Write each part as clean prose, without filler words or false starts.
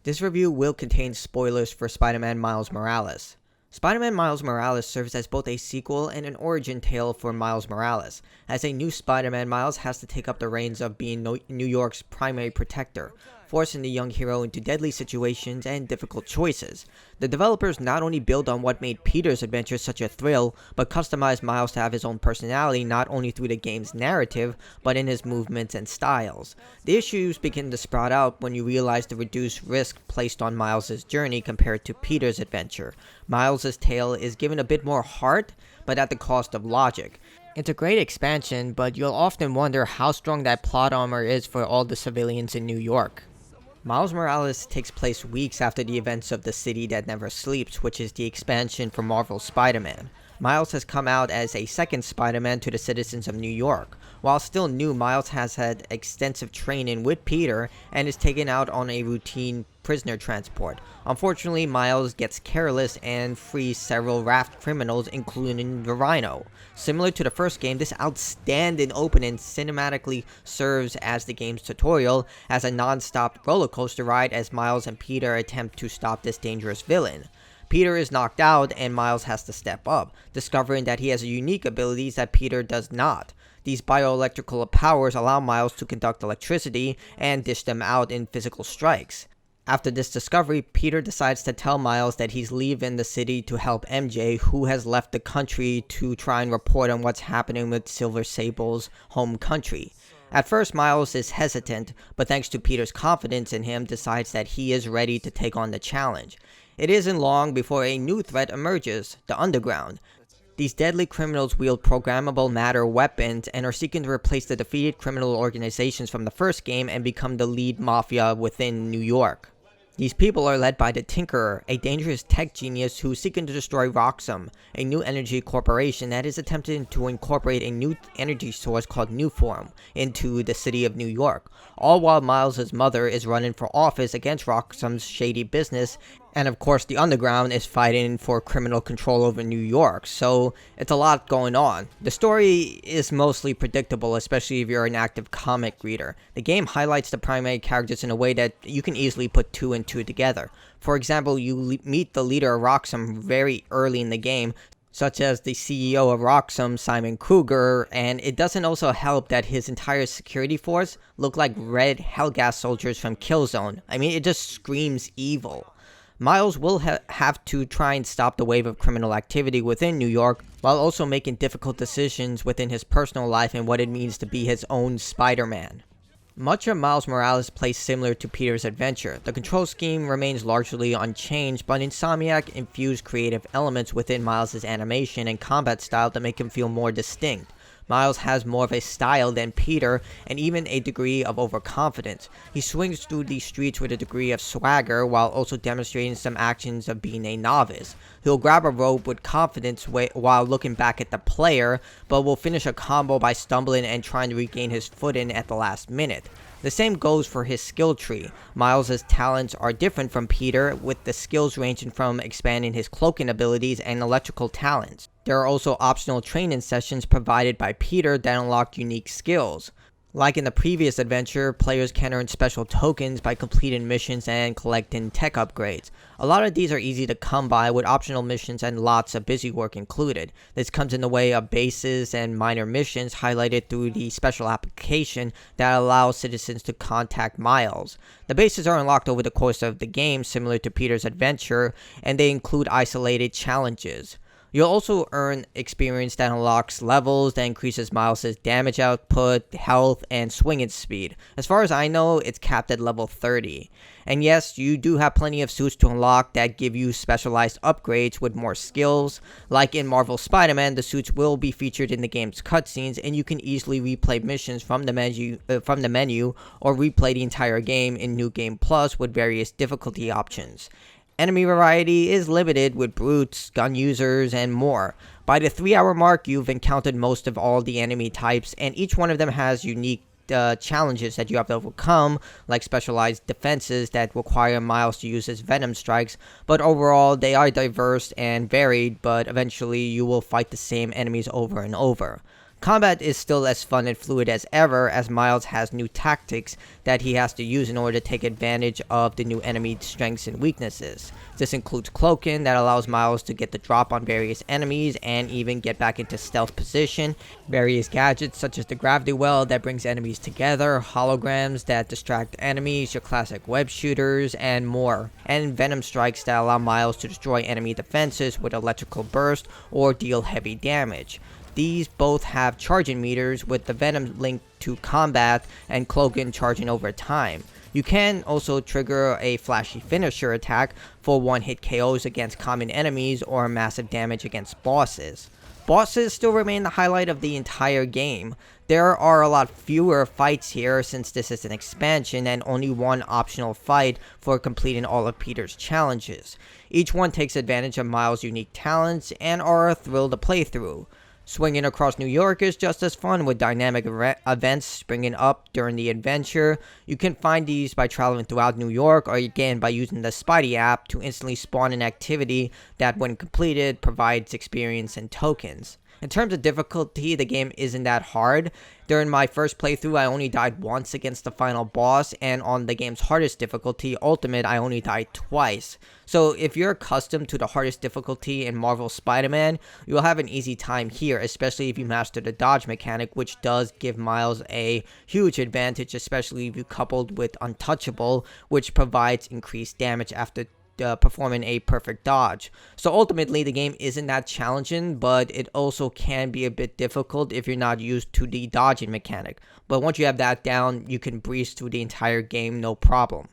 This review will contain spoilers for Spider-Man Miles Morales. Spider-Man Miles Morales serves as both a sequel and an origin tale for Miles Morales, as a new Spider-Man, Miles has to take up the reins of being New York's primary protector, forcing the young hero into deadly situations and difficult choices. The developers not only build on what made Peter's adventure such a thrill, but customize Miles to have his own personality not only through the game's narrative, but in his movements and styles. The issues begin to sprout out when you realize the reduced risk placed on Miles' journey compared to Peter's adventure. Miles' tale is given a bit more heart, but at the cost of logic. It's a great expansion, but you'll often wonder how strong that plot armor is for all the civilians in New York. Miles Morales takes place weeks after the events of The City That Never Sleeps, which is the expansion for Marvel's Spider-Man. Miles has come out as a second Spider-Man to the citizens of New York. While still new, Miles has had extensive training with Peter and is taken out on a routine prisoner transport. Unfortunately, Miles gets careless and frees several raft criminals, including the Rhino. Similar to the first game, this outstanding opening cinematically serves as the game's tutorial as a non-stop roller coaster ride as Miles and Peter attempt to stop this dangerous villain. Peter is knocked out and Miles has to step up, discovering that he has unique abilities that Peter does not. These bioelectrical powers allow Miles to conduct electricity and dish them out in physical strikes. After this discovery, Peter decides to tell Miles that he's leaving the city to help MJ, who has left the country to try and report on what's happening with Silver Sable's home country. At first, Miles is hesitant, but thanks to Peter's confidence in him, decides that he is ready to take on the challenge. It isn't long before a new threat emerges, the Underground. These deadly criminals wield programmable matter weapons and are seeking to replace the defeated criminal organizations from the first game and become the lead mafia within New York. These people are led by the Tinkerer, a dangerous tech genius who is seeking to destroy Roxxam, a new energy corporation that is attempting to incorporate a new energy source called Newform into the city of New York, all while Miles' mother is running for office against Roxxam's shady business, and of course the Underground is fighting for criminal control over New York, so it's a lot going on. The story is mostly predictable, especially if you're an active comic reader. The game highlights the primary characters in a way that you can easily put two and two together. For example, you meet the leader of Roxxam very early in the game, such as the CEO of Roxxam, Simon Kruger, and it doesn't also help that his entire security force look like red Hellgas soldiers from Killzone. I mean, it just screams evil. Miles will have to try and stop the wave of criminal activity within New York, while also making difficult decisions within his personal life and what it means to be his own Spider-Man. Much of Miles Morales plays similar to Peter's adventure. The control scheme remains largely unchanged, but Insomniac infused creative elements within Miles' animation and combat style to make him feel more distinct. Miles has more of a style than Peter, and even a degree of overconfidence. He swings through these streets with a degree of swagger, while also demonstrating some actions of being a novice. He'll grab a rope with confidence while looking back at the player, but will finish a combo by stumbling and trying to regain his footing at the last minute. The same goes for his skill tree. Miles' talents are different from Peter, with the skills ranging from expanding his cloaking abilities and electrical talents. There are also optional training sessions provided by Peter that unlock unique skills. Like in the previous adventure, players can earn special tokens by completing missions and collecting tech upgrades. A lot of these are easy to come by with optional missions and lots of busy work included. This comes in the way of bases and minor missions highlighted through the special application that allows citizens to contact Miles. The bases are unlocked over the course of the game, similar to Peter's adventure, and they include isolated challenges. You'll also earn experience that unlocks levels that increases Miles' damage output, health, and swinging speed. As far as I know, it's capped at level 30. And yes, you do have plenty of suits to unlock that give you specialized upgrades with more skills. Like in Marvel's Spider-Man, the suits will be featured in the game's cutscenes, and you can easily replay missions from the menu or replay the entire game in New Game Plus with various difficulty options. Enemy variety is limited with brutes, gun users, and more. By the 3-hour mark, you've encountered most of all the enemy types, and each one of them has unique challenges that you have to overcome, like specialized defenses that require Miles to use his venom strikes, but overall they are diverse and varied, but eventually you will fight the same enemies over and over. Combat is still as fun and fluid as ever, as Miles has new tactics that he has to use in order to take advantage of the new enemy strengths and weaknesses. This includes cloaking that allows Miles to get the drop on various enemies and even get back into stealth position, various gadgets such as the gravity well that brings enemies together, holograms that distract enemies, your classic web shooters, and more, and venom strikes that allow Miles to destroy enemy defenses with electrical burst or deal heavy damage. These both have charging meters, with the venom linked to combat and cloaking charging over time. You can also trigger a flashy finisher attack for one-hit KOs against common enemies or massive damage against bosses. Bosses still remain the highlight of the entire game. There are a lot fewer fights here since this is an expansion and only one optional fight for completing all of Peter's challenges. Each one takes advantage of Miles' unique talents and are a thrill to play through. Swinging across New York is just as fun, with dynamic events springing up during the adventure. You can find these by traveling throughout New York, or again by using the Spidey app to instantly spawn an activity that, when completed, provides experience and tokens. In terms of difficulty, the game isn't that hard. During my first playthrough, I only died once against the final boss, and on the game's hardest difficulty, Ultimate, I only died twice. So if you're accustomed to the hardest difficulty in Marvel's Spider-Man, you'll have an easy time here, especially if you master the dodge mechanic, which does give Miles a huge advantage, especially if you coupled with Untouchable, which provides increased damage after performing a perfect dodge. So ultimately, the game isn't that challenging, but it also can be a bit difficult if you're not used to the dodging mechanic. But once you have that down, you can breeze through the entire game no problem.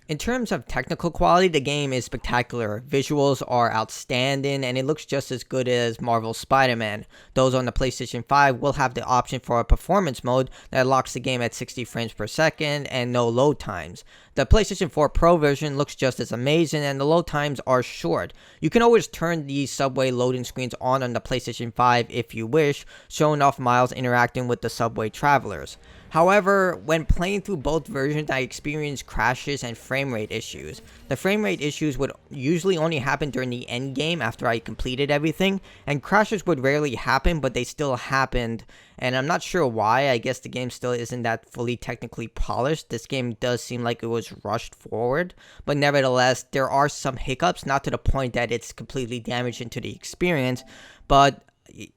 In terms of technical quality, the game is spectacular. Visuals are outstanding, and it looks just as good as Marvel's Spider-Man. Those on the PlayStation 5 will have the option for a performance mode that locks the game at 60 frames per second and no load times. The PlayStation 4 Pro version looks just as amazing, and the load times are short. You can always turn the subway loading screens on the PlayStation 5 if you wish, showing off Miles interacting with the subway travelers. However, when playing through both versions, I experienced crashes and frame rate issues. The frame rate issues would usually only happen during the end game after I completed everything, and crashes would rarely happen, but they still happened, and I'm not sure why. I guess the game still isn't that fully technically polished. This game does seem like it was rushed forward, but nevertheless, there are some hiccups, not to the point that it's completely damaging to the experience, but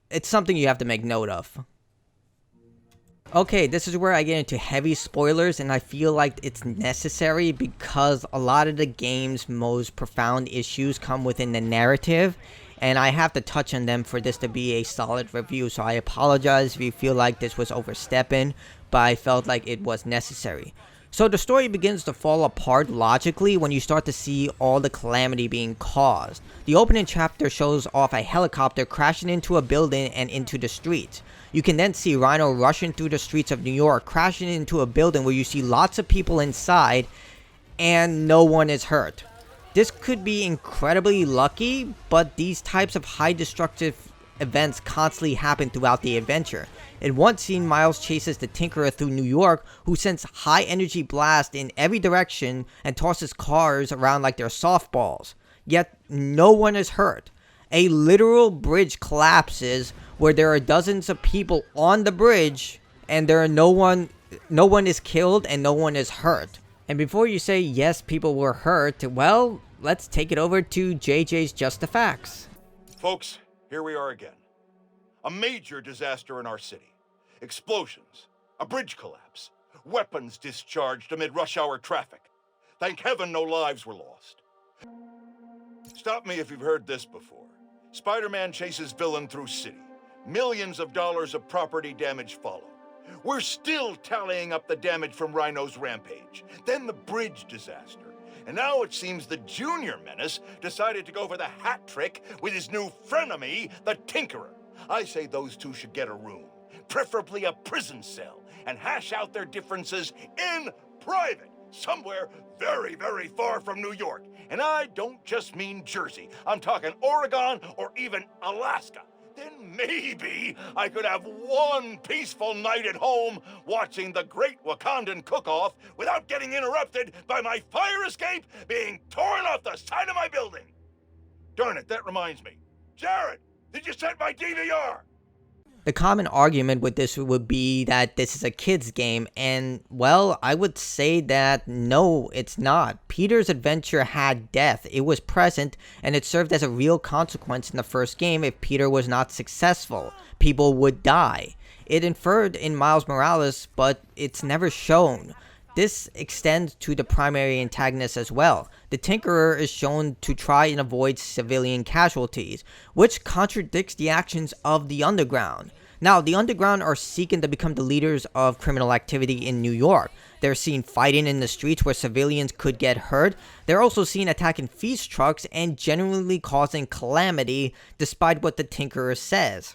it's something you have to make note of. Okay, this is where I get into heavy spoilers, and I feel like it's necessary because a lot of the game's most profound issues come within the narrative, and I have to touch on them for this to be a solid review, so I apologize if you feel like this was overstepping, but I felt like it was necessary. So the story begins to fall apart logically when you start to see all the calamity being caused. The opening chapter shows off a helicopter crashing into a building and into the streets. You can then see Rhino rushing through the streets of New York, crashing into a building where you see lots of people inside, and no one is hurt. This could be incredibly lucky, but these types of high destructive events constantly happen throughout the adventure. In one scene, Miles chases the Tinkerer through New York, who sends high energy blasts in every direction and tosses cars around like they're softballs. Yet no one is hurt. A literal bridge collapses where there are dozens of people on the bridge, and no one is killed and no one is hurt. And before you say yes, people were hurt, well, let's take it over to JJ's Just the Facts. Folks, here we are again. A major disaster in our city. Explosions, a bridge collapse, weapons discharged amid rush hour traffic. Thank heaven no lives were lost. Stop me if you've heard this before. Spider-Man chases villain through city. Millions of dollars of property damage follow. We're still tallying up the damage from Rhino's rampage, then the bridge disaster. And now it seems the Junior Menace decided to go for the hat trick with his new frenemy, the Tinkerer. I say those two should get a room, preferably a prison cell, and hash out their differences in private, somewhere very, very far from New York. And I don't just mean Jersey. I'm talking Oregon or even Alaska. Then maybe I could have one peaceful night at home watching the Great Wakandan Cook-Off without getting interrupted by my fire escape being torn off the side of my building. Darn it, that reminds me. Jared, Did you set my DVR? The common argument with this would be that this is a kid's game, and, well, I would say that no, it's not. Peter's adventure had death. It was present, and it served as a real consequence in the first game. If Peter was not successful, people would die. It inferred in Miles Morales, but it's never shown. This extends to the primary antagonist as well. The Tinkerer is shown to try and avoid civilian casualties, which contradicts the actions of the Underground. Now, the Underground are seeking to become the leaders of criminal activity in New York. They're seen fighting in the streets where civilians could get hurt. They're also seen attacking feast trucks and genuinely causing calamity, despite what the Tinkerer says.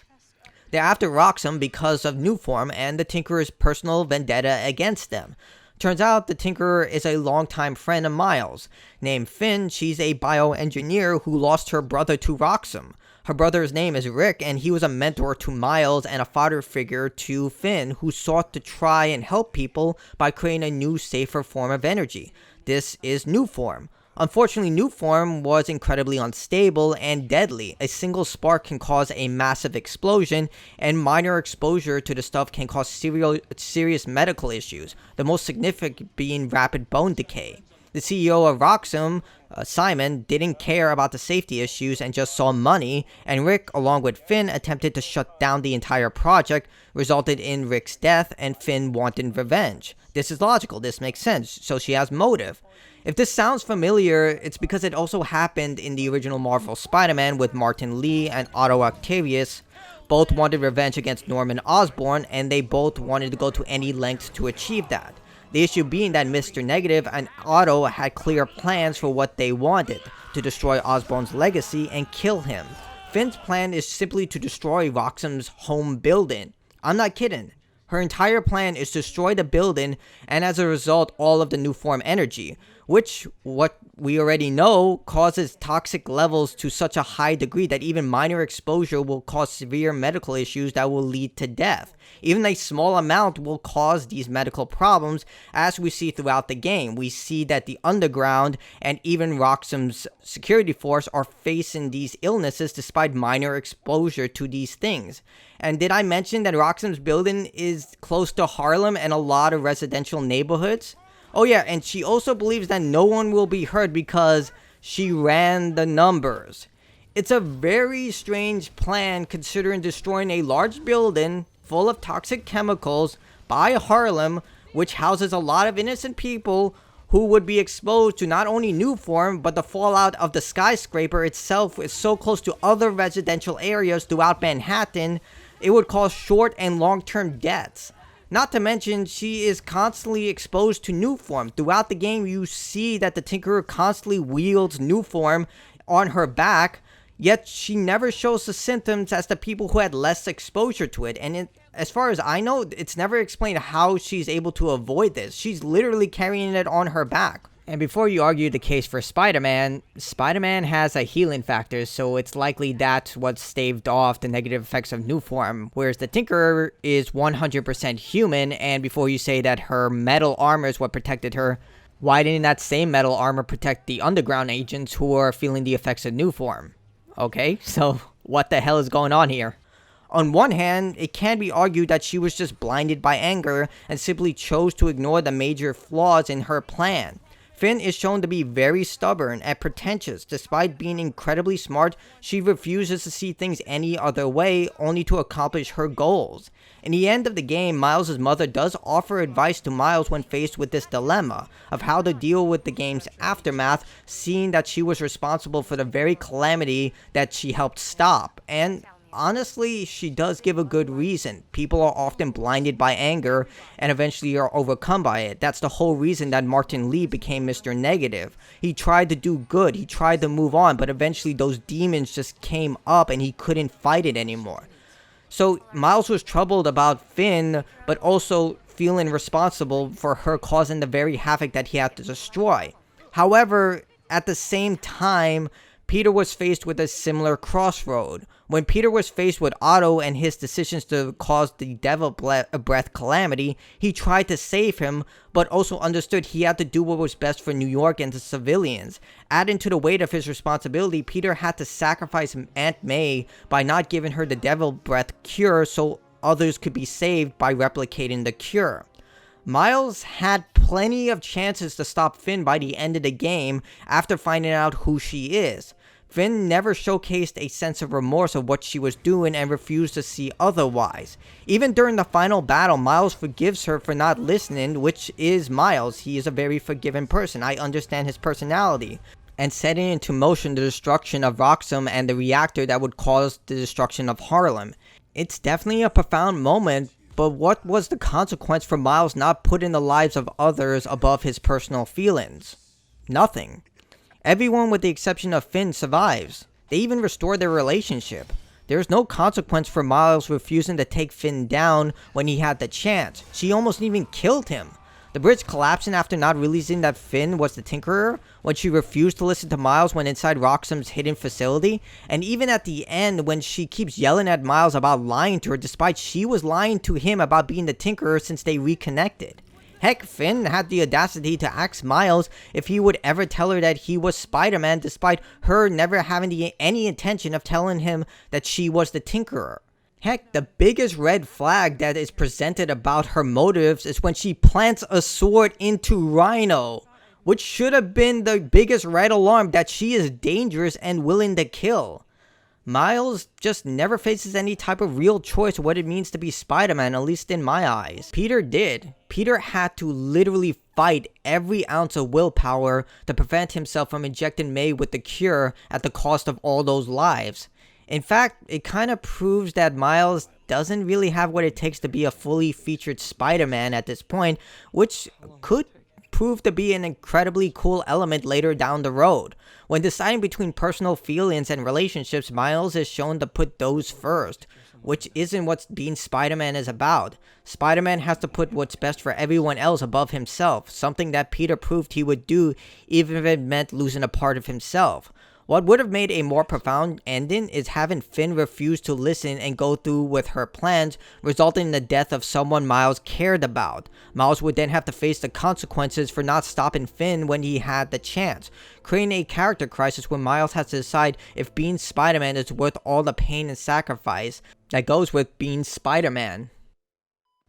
They're after Roxxam because of Newform and the Tinkerer's personal vendetta against them. Turns out the Tinkerer is a longtime friend of Miles. Named Finn, she's a bioengineer who lost her brother to Roxxam. Her brother's name is Rick, and he was a mentor to Miles and a father figure to Finn, who sought to try and help people by creating a new, safer form of energy. This is Newform. Unfortunately, Newform was incredibly unstable and deadly. A single spark can cause a massive explosion, and minor exposure to the stuff can cause serious medical issues, the most significant being rapid bone decay. The CEO of Roxxam, Simon, didn't care about the safety issues and just saw money, and Rick, along with Finn, attempted to shut down the entire project, resulted in Rick's death, and Finn wanted revenge. This is logical, this makes sense, so she has motive. If this sounds familiar, it's because it also happened in the original Marvel Spider-Man with Martin Lee and Otto Octavius. Both wanted revenge against Norman Osborn, and they both wanted to go to any lengths to achieve that. The issue being that Mr. Negative and Otto had clear plans for what they wanted, to destroy Osborn's legacy and kill him. Finn's plan is simply to destroy Roxxam's home building. I'm not kidding. Her entire plan is to destroy the building, and as a result, all of the Newform energy, which, what we already know, causes toxic levels to such a high degree that even minor exposure will cause severe medical issues that will lead to death. Even a small amount will cause these medical problems, as we see throughout the game. We see that the Underground and even Roxxam's security force are facing these illnesses despite minor exposure to these things. And did I mention that Roxxam's building is close to Harlem and a lot of residential neighborhoods? Oh yeah, and she also believes that no one will be hurt because she ran the numbers. It's a very strange plan considering destroying a large building full of toxic chemicals by Harlem, which houses a lot of innocent people who would be exposed to not only Newform, but the fallout of the skyscraper itself is so close to other residential areas throughout Manhattan, it would cause short and long-term deaths. Not to mention, she is constantly exposed to Newform. Throughout the game, you see that the Tinkerer constantly wields Newform on her back, yet she never shows the symptoms as the people who had less exposure to it. And as far as I know, it's never explained how she's able to avoid this. She's literally carrying it on her back. And before you argue the case for Spider-Man, Spider-Man has a healing factor, so it's likely that's what staved off the negative effects of Newform, whereas the Tinkerer is 100% human, and before you say that her metal armor is what protected her, why didn't that same metal armor protect the Underground agents who are feeling the effects of Newform? Okay, so what the hell is going on here? On one hand, it can be argued that she was just blinded by anger and simply chose to ignore the major flaws in her plan. Finn is shown to be very stubborn and pretentious. Despite being incredibly smart, she refuses to see things any other way, only to accomplish her goals. In the end of the game, Miles' mother does offer advice to Miles when faced with this dilemma of how to deal with the game's aftermath, seeing that she was responsible for the very calamity that she helped stop. And honestly, she does give a good reason. People are often blinded by anger and eventually are overcome by it. That's the whole reason that Martin Lee became Mr. Negative. He tried to do good, he tried to move on, but eventually those demons just came up and he couldn't fight it anymore. So Miles was troubled about Finn, but also feeling responsible for her causing the very havoc that he had to destroy. However, at the same time, Peter was faced with a similar crossroad. When Peter was faced with Otto and his decisions to cause the Devil Breath calamity, he tried to save him, but also understood he had to do what was best for New York and the civilians. Adding to the weight of his responsibility, Peter had to sacrifice Aunt May by not giving her the Devil Breath cure so others could be saved by replicating the cure. Miles had plenty of chances to stop Finn by the end of the game after finding out who she is. Finn never showcased a sense of remorse of what she was doing and refused to see otherwise. Even during the final battle, Miles forgives her for not listening, which is Miles. He is a very forgiving person. I understand his personality. And setting into motion the destruction of Roxxam and the reactor that would cause the destruction of Harlem. It's definitely a profound moment, but what was the consequence for Miles not putting the lives of others above his personal feelings? Nothing. Everyone with the exception of Finn survives. They even restore their relationship. There is no consequence for Miles refusing to take Finn down when he had the chance. She almost even killed him. The bridge collapsing after not realizing that Finn was the Tinkerer, when she refused to listen to Miles when inside Roxxam's hidden facility, and even at the end when she keeps yelling at Miles about lying to her despite she was lying to him about being the Tinkerer since they reconnected. Heck, Finn had the audacity to ask Miles if he would ever tell her that he was Spider-Man despite her never having any intention of telling him that she was the Tinkerer. Heck, the biggest red flag that is presented about her motives is when she plants a sword into Rhino, which should have been the biggest red alarm that she is dangerous and willing to kill. Miles just never faces any type of real choice what it means to be Spider-Man, at least in my eyes. Peter did. Peter had to literally fight every ounce of willpower to prevent himself from injecting May with the cure at the cost of all those lives. In fact, it kind of proves that Miles doesn't really have what it takes to be a fully featured Spider-Man at this point, which could prove to be an incredibly cool element later down the road. When deciding between personal feelings and relationships, Miles is shown to put those first, which isn't what being Spider-Man is about. Spider-Man has to put what's best for everyone else above himself, something that Peter proved he would do even if it meant losing a part of himself. What would have made a more profound ending is having Finn refuse to listen and go through with her plans, resulting in the death of someone Miles cared about. Miles would then have to face the consequences for not stopping Finn when he had the chance, creating a character crisis where Miles has to decide if being Spider-Man is worth all the pain and sacrifice that goes with being Spider-Man.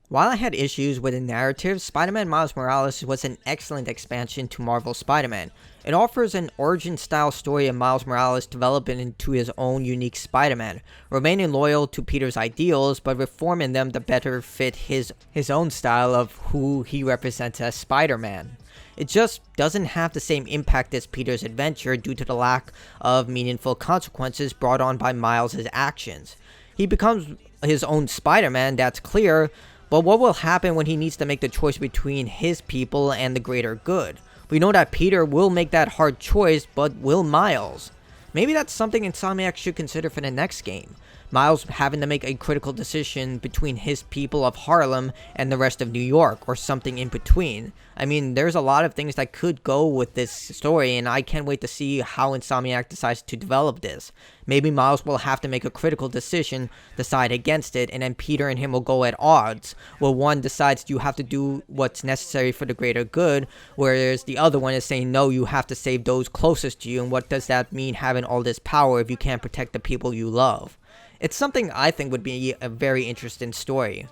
While I had issues with the narrative, Spider-Man Miles Morales was an excellent expansion to Marvel's Spider-Man. It offers an origin-style story of Miles Morales developing into his own unique Spider-Man, remaining loyal to Peter's ideals, but reforming them to better fit his own style of who he represents as Spider-Man. It just doesn't have the same impact as Peter's adventure due to the lack of meaningful consequences brought on by Miles' actions. He becomes his own Spider-Man, that's clear, but what will happen when he needs to make the choice between his people and the greater good? We know that Peter will make that hard choice, but will Miles? Maybe that's something Insomniac should consider for the next game. Miles having to make a critical decision between his people of Harlem and the rest of New York, or something in between. I mean, there's a lot of things that could go with this story, and I can't wait to see how Insomniac decides to develop this. Maybe Miles will have to make a critical decision, decide against it, and then Peter and him will go at odds, where one decides you have to do what's necessary for the greater good, whereas the other one is saying, no, you have to save those closest to you, and what does that mean having all this power if you can't protect the people you love? It's something I think would be a very interesting story.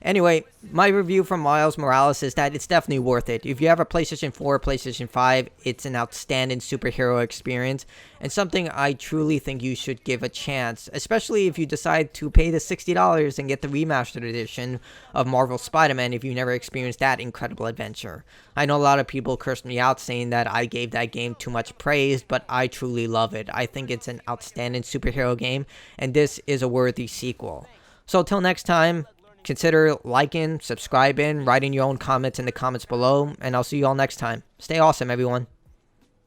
Anyway, my review for Miles Morales is that it's definitely worth it. If you have a PlayStation 4 or PlayStation 5, it's an outstanding superhero experience, and something I truly think you should give a chance, especially if you decide to pay the $60 and get the remastered edition of Marvel Spider-Man if you never experienced that incredible adventure. I know a lot of people cursed me out saying that I gave that game too much praise, but I truly love it. I think it's an outstanding superhero game, and this is a worthy sequel. So till next time, consider liking, subscribing, writing your own comments in the comments below, and I'll see you all next time. Stay awesome, everyone.